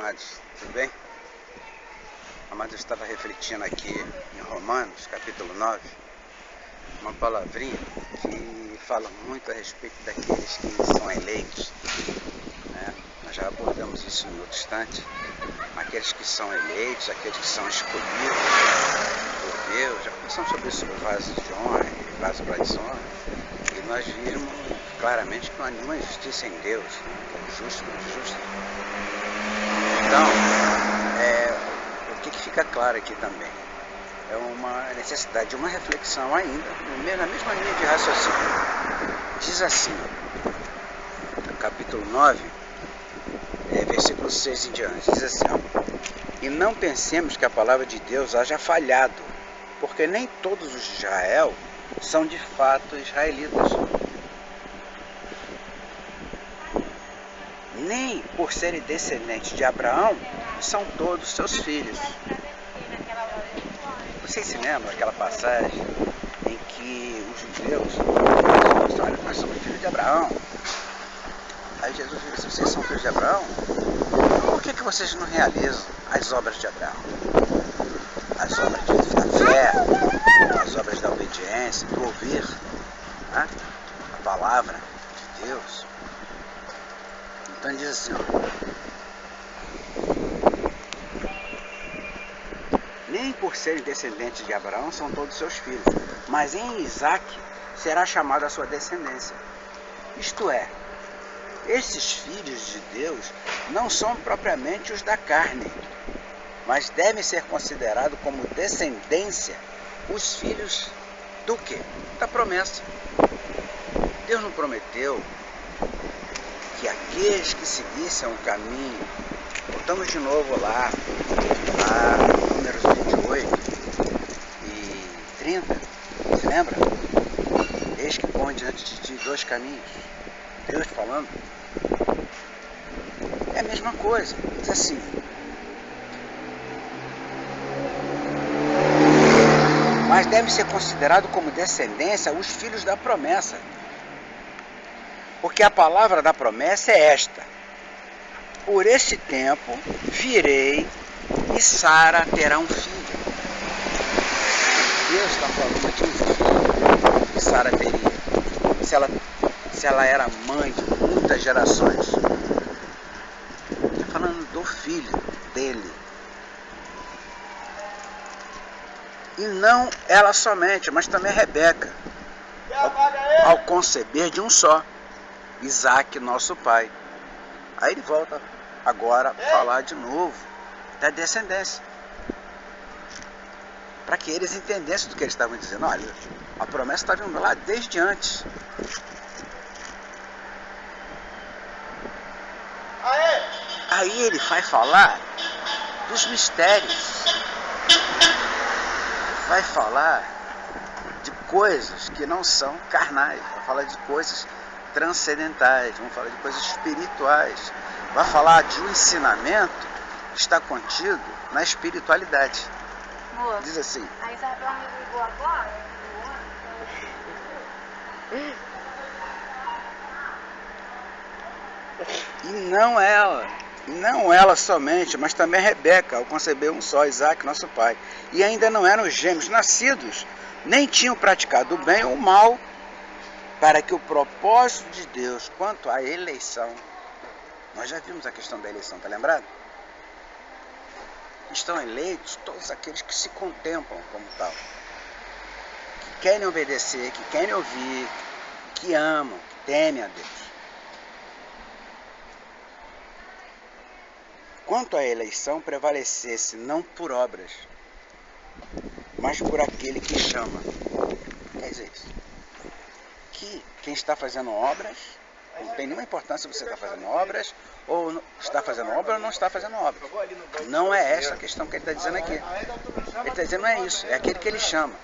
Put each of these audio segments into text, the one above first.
amados, tudo bem? Amados, eu estava refletindo aqui em Romanos, capítulo 9, uma palavrinha que fala muito a respeito daqueles que são eleitos, né? Nós já abordamos isso em outro instante, aqueles que são eleitos, aqueles que são escolhidos por Deus. Já conversamos sobre isso, sobre o vaso de honra e vaso para desonra, e nós vimos claramente que não há nenhuma justiça em Deus, né? Que é o justo contra o justo. Então, o que fica claro aqui também é uma necessidade de uma reflexão ainda, na mesma linha de raciocínio. Diz assim, no capítulo 9, versículo 6 em diante, diz assim: e não pensemos que a palavra de Deus haja falhado, porque nem todos os de Israel são de fato israelitas. Nem por serem descendentes de Abraão são todos seus filhos. Vocês se lembram daquela passagem em que os judeus disseram: olha, nós somos filhos de Abraão. Aí Jesus disse: vocês são filhos de Abraão? Por que vocês não realizam as obras de Abraão? As obras da fé, as obras da obediência, do ouvir, né? A palavra de Deus. Então ele diz assim, nem por serem descendentes de Abraão são todos seus filhos, mas em Isaac será chamada a sua descendência. Isto é, esses filhos de Deus não são propriamente os da carne, mas devem ser considerados como descendência os filhos do quê? Da promessa. Deus não prometeu que aqueles que seguissem o caminho, voltamos de novo lá Números 28 e 30, se lembra? Eis que põe diante de ti dois caminhos, Deus falando. É a mesma coisa, diz assim: mas deve ser considerado como descendência os filhos da promessa. Porque a palavra da promessa é esta: por esse tempo virei e Sara terá um filho. Deus está falando de um filho que Sara teria, se ela era mãe de muitas gerações. Está falando do filho dele. E não ela somente, mas também Rebeca, ao conceber de um só, Isaac, nosso pai. Aí ele volta agora a falar de novo da descendência, para que eles entendessem do que eles estavam dizendo. Olha, a promessa está vindo lá desde antes. Aí ele vai falar dos mistérios, vai falar de coisas que não são carnais, vai falar de coisas transcendentais, vamos falar de coisas espirituais, vai falar de um ensinamento que está contido na espiritualidade. Moça, diz assim: a Isabel me ligou agora. E não ela somente, mas também Rebeca, ao conceber um só, Isaac, nosso pai. E ainda não eram gêmeos nascidos, nem tinham praticado o bem ou o mal, para que o propósito de Deus quanto à eleição, nós já vimos a questão da eleição, está lembrado? Estão eleitos todos aqueles que se contemplam como tal, que querem obedecer, que querem ouvir, que amam, que temem a Deus. Quanto à eleição, prevalecesse não por obras, mas por aquele que chama. Quer dizer isso? Que quem está fazendo obras, não tem nenhuma importância se você está fazendo obras, ou está fazendo obra ou não está fazendo obras. Não é essa a questão que ele está dizendo aqui. Ele está dizendo não é isso, é aquele que ele chama.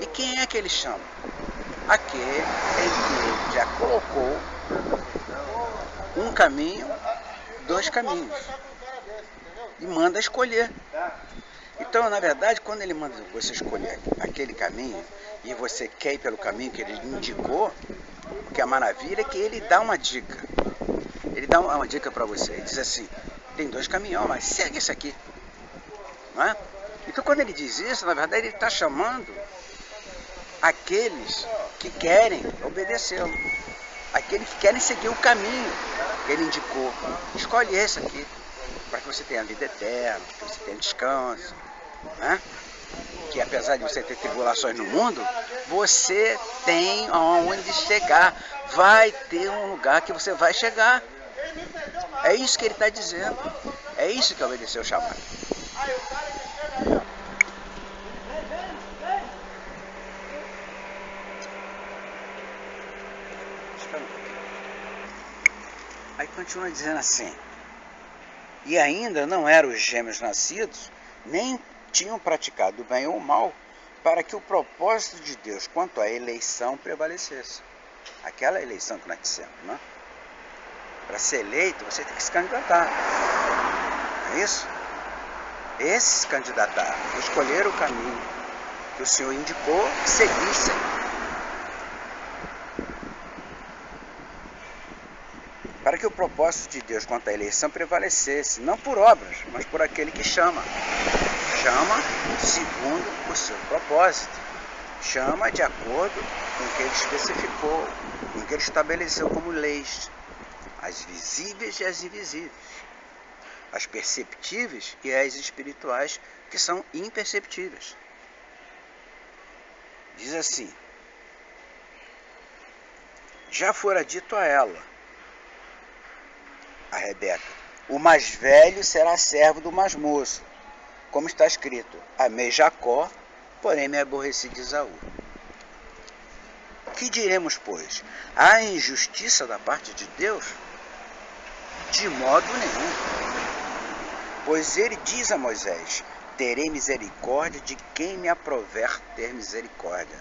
E quem é que ele chama? Aquele em que ele já colocou um caminho, dois caminhos, e manda escolher. Então, na verdade, quando ele manda você escolher aquele caminho, e você quer ir pelo caminho que ele indicou, o que é maravilha é que ele dá uma dica. Ele dá uma dica para você. Ele diz assim: tem 2 caminhões, mas segue esse aqui. Não é? Então quando ele diz isso, na verdade ele está chamando aqueles que querem obedecê-lo, aqueles que querem seguir o caminho que ele indicou. Escolhe esse aqui, para que você tenha vida eterna, que você tenha descanso, né? Que apesar de você ter tribulações no mundo, você tem aonde chegar, vai ter um lugar que você vai chegar. É isso que ele está dizendo, é isso que obedeceu o chamado. Aí continua dizendo assim: e ainda não eram os gêmeos nascidos, nem tinham praticado o bem ou o mal, para que o propósito de Deus quanto à eleição prevalecesse. Aquela eleição que nós dissemos, né? Para ser eleito, você tem que se candidatar. Não é isso? Esses se candidataram, escolheram o caminho que o Senhor indicou que seguissem. Para que o propósito de Deus quanto à eleição prevalecesse, não por obras, mas por aquele que chama. Chama segundo o seu propósito. Chama de acordo com o que ele especificou, com o que ele estabeleceu como leis. As visíveis e as invisíveis. As perceptíveis e as espirituais, que são imperceptíveis. Diz assim: já fora dito a ela, a Rebeca, o mais velho será servo do mais moço, como está escrito: amei Jacó, porém me aborreci de Esaú. Que diremos, pois? Há injustiça da parte de Deus? De modo nenhum. Pois ele diz a Moisés: terei misericórdia de quem me aprover ter misericórdia,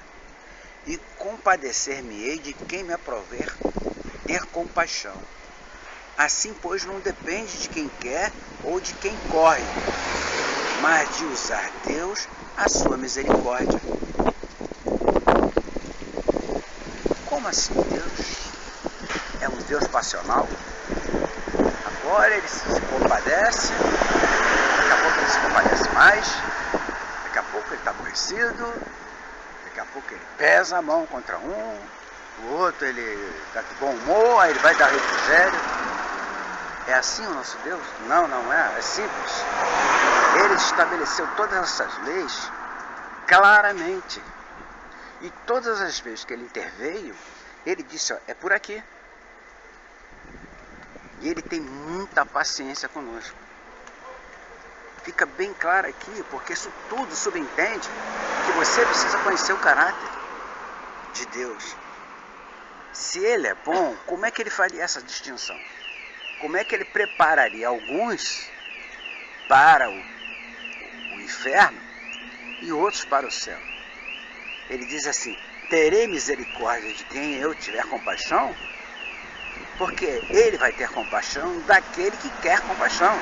e compadecer-me-ei de quem me aprover ter compaixão. Assim, pois, não depende de quem quer ou de quem corre, mas de usar Deus a sua misericórdia. Como assim Deus? É um Deus passional? Agora ele se compadece, daqui a pouco ele se compadece mais, daqui a pouco ele está aborrecido, daqui a pouco ele pesa a mão contra um, o outro ele está de bom humor, aí ele vai dar refrigério. É assim o nosso Deus? Não, não é. É simples. Ele estabeleceu todas essas leis claramente. E todas as vezes que ele interveio, ele disse: ó, é por aqui. E ele tem muita paciência conosco. Fica bem claro aqui, porque isso tudo subentende que você precisa conhecer o caráter de Deus. Se ele é bom, como é que ele faria essa distinção? Como é que ele prepararia alguns para o inferno e outros para o céu? Ele diz assim: terei misericórdia de quem eu tiver compaixão, porque ele vai ter compaixão daquele que quer compaixão,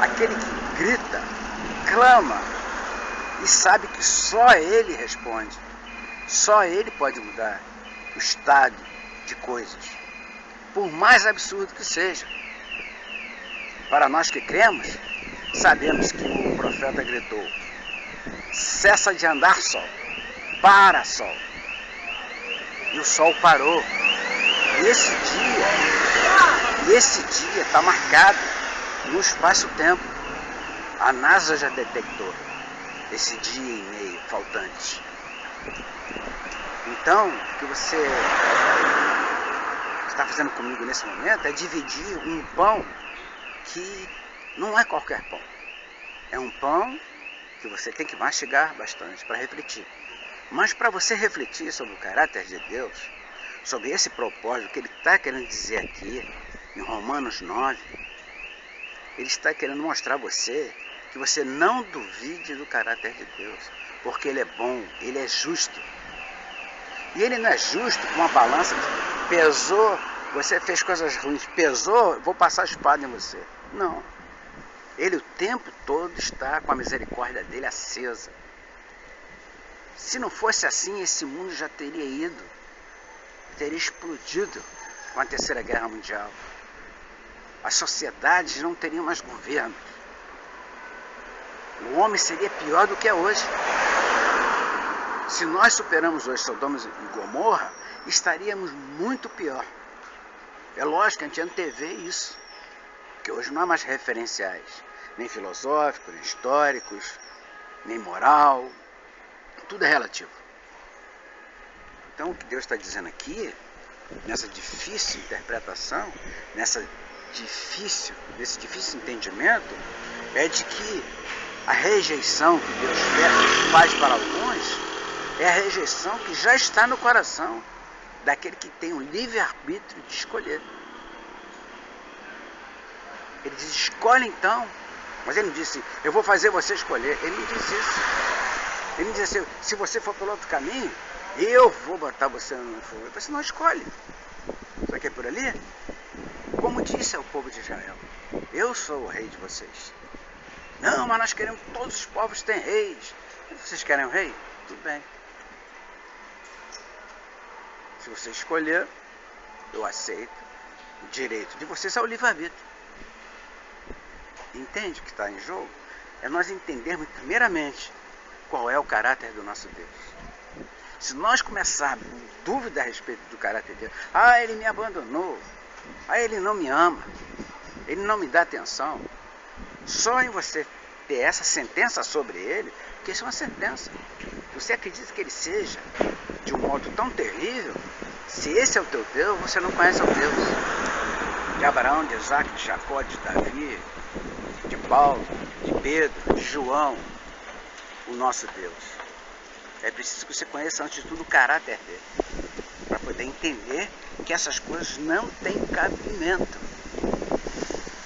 aquele que grita, clama e sabe que só ele responde, só ele pode mudar o estado de coisas, por mais absurdo que seja. Para nós que cremos, sabemos que o profeta gritou: cessa de andar, sol, para, sol. E o sol parou. E esse dia está marcado no espaço-tempo. A NASA já detectou esse dia e meio faltante. Então, o que você está fazendo comigo nesse momento é dividir um pão que não é qualquer pão. É um pão que você tem que mastigar bastante para refletir. Mas para você refletir sobre o caráter de Deus, sobre esse propósito que ele está querendo dizer aqui, em Romanos 9, ele está querendo mostrar a você que você não duvide do caráter de Deus, porque ele é bom, ele é justo. E ele não é justo com uma balança que pesou, você fez coisas ruins, pesou, vou passar a espada em você. Não. Ele o tempo todo está com a misericórdia dele acesa. Se não fosse assim, esse mundo já teria ido, teria explodido com a Terceira Guerra Mundial, as sociedades não teriam mais governo. O homem seria pior do que é hoje. Se nós superamos hoje Sodoma e Gomorra, estaríamos muito pior. É lógico que a gente antevê isso, porque hoje não há mais referenciais, nem filosóficos, nem históricos, nem moral, tudo é relativo. Então o que Deus está dizendo aqui, nessa difícil interpretação, nesse difícil entendimento, é de que a rejeição que Deus faz para alguns é a rejeição que já está no coração daquele que tem o livre-arbítrio de escolher. Ele diz, escolhe então. Mas ele não disse, eu vou fazer você escolher. Ele não disse isso. Ele não disse assim, se você for pelo outro caminho, eu vou botar você no fogo. Você não escolhe. Você quer por ali? Como disse ao povo de Israel, eu sou o rei de vocês. Não, mas nós queremos, todos os povos têm reis. Vocês querem um rei? Tudo bem. Se você escolher, eu aceito. O direito de vocês é o livre-arbítrio. Entende o que está em jogo? É nós entendermos primeiramente qual é o caráter do nosso Deus. Se nós começarmos com dúvida a respeito do caráter de Deus, ele me abandonou, ele não me ama, ele não me dá atenção, só em você ter essa sentença sobre ele, porque isso é uma sentença. Você acredita que ele seja de um modo tão terrível? Se esse é o teu Deus, você não conhece o Deus de Abraão, de Isaac, de Jacó, de Davi, de Paulo, de Pedro, de João, o nosso Deus. É preciso que você conheça antes de tudo o caráter dele, para poder entender que essas coisas não têm cabimento.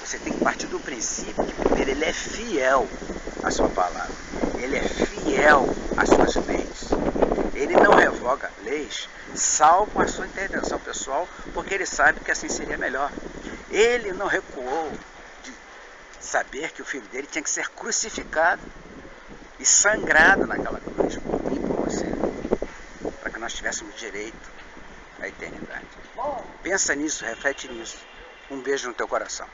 Você tem que partir do princípio que primeiro ele é fiel à sua palavra, ele é fiel às suas leis. Ele não revoga leis, salvo a sua intervenção pessoal, porque ele sabe que assim seria melhor. Ele não recuou de saber que o filho dele tinha que ser crucificado e sangrado naquela cruz por mim e por você, para que nós tivéssemos direito à eternidade. Pensa nisso, reflete nisso. Um beijo no teu coração.